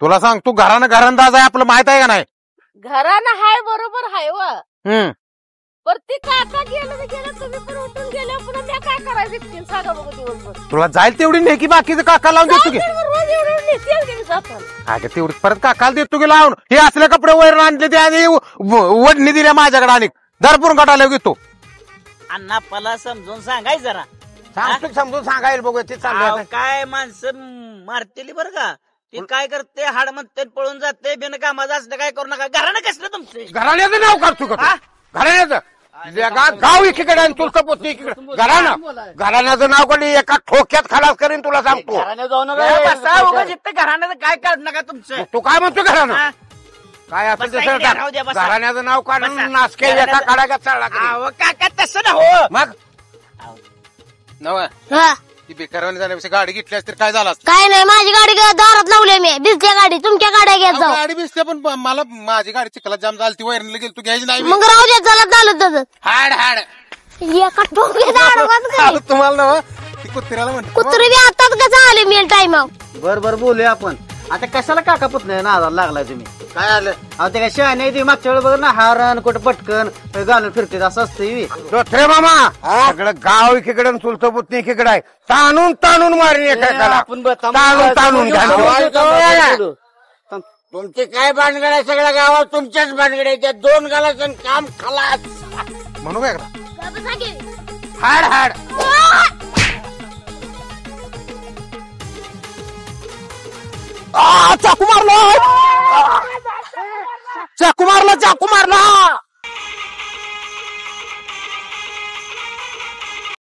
तुला सांग तू घरांदाज आहे आपलं माहित आहे का नाही? घरानं हाय बरोबर हाय व हम्म पर ते काका गेलं तुम्ही पण उठून गेले पुन्हा मी काय करायचं एकटीन सांगा बघू दिवसभर. तुला जाईल तेवढी नाही की बाकीचं काका लावून देतो की रोज एवढं नेते की जाताना. अगं तेवढी परत काकाला देतो की लावून. हे असले कपडे वैरण आणले ते आणि वडणी दिल्या माझ्याकडे आणि दरपूर कटायला घेतो. अण्णा पला समजून सांगाय जरा. सांगतो समजून सांगायला बघू ते चाललं काय माणसं मारतेली बरं का. ते काय करते हाड म्हणते पळून जाते बिन कामाचं असलं काय करू नका. घरानं कसलं तुमचे घराण्याचं नाव काढतो का घराण्याचं गाव एकीकडे आणि तुलचं पोत एकीकडे घराण्याचं नाव काढली एका ठोक्यात खलास करीन तुला सांगतो. घराण्याचं काय काढू नका तुमचं. तू काय म्हणतो घरानं काय असेल तसं घराण्याचं नाव काढून नासके एका काढायला चालला काका तसं ना हो मग नव ती बेकारवानी झाल्यापेक्षा गाडी घेतली असते काय झालं असतं? काय नाही माझी गाडी दारात लावली मी भिजल्या गाडी तुमच्या गाड्या घेत जाऊ. गाडी भिजते पण मला माझी गाडी चिखलात जाम झाली ती वैरणला गेली तू घ्यायची नाही. मग राहू द्या चालत झालं तसं हाड हाड एका टोपलीचा आडवाच काय तुम्हाला नव ती कुत्र्याला म्हणते कुत्री बी आताच कसं आले मेल टाइम. बर बोलूया आपण. आता कशाला काका पुतण्या नादाला लागलाय तुम्ही? काय आलं अहो ते काय शहाणे ते मागच्या वेळेस बघ ना हारण कुठं पटकन घालून फिरते असं असतं. रे मामा सगळं गाव एकीकडे चुलतं पुतणी एकीकडे आहे. ताणून मारीन एकाला ताणून तुमची काय भानगड आहे सगळ्या गावात तुमच्याच भानगड आहे. त्या 2 गालाचं काम खलास म्हणू काय हाड हाड चाकू मारला चाकू मारला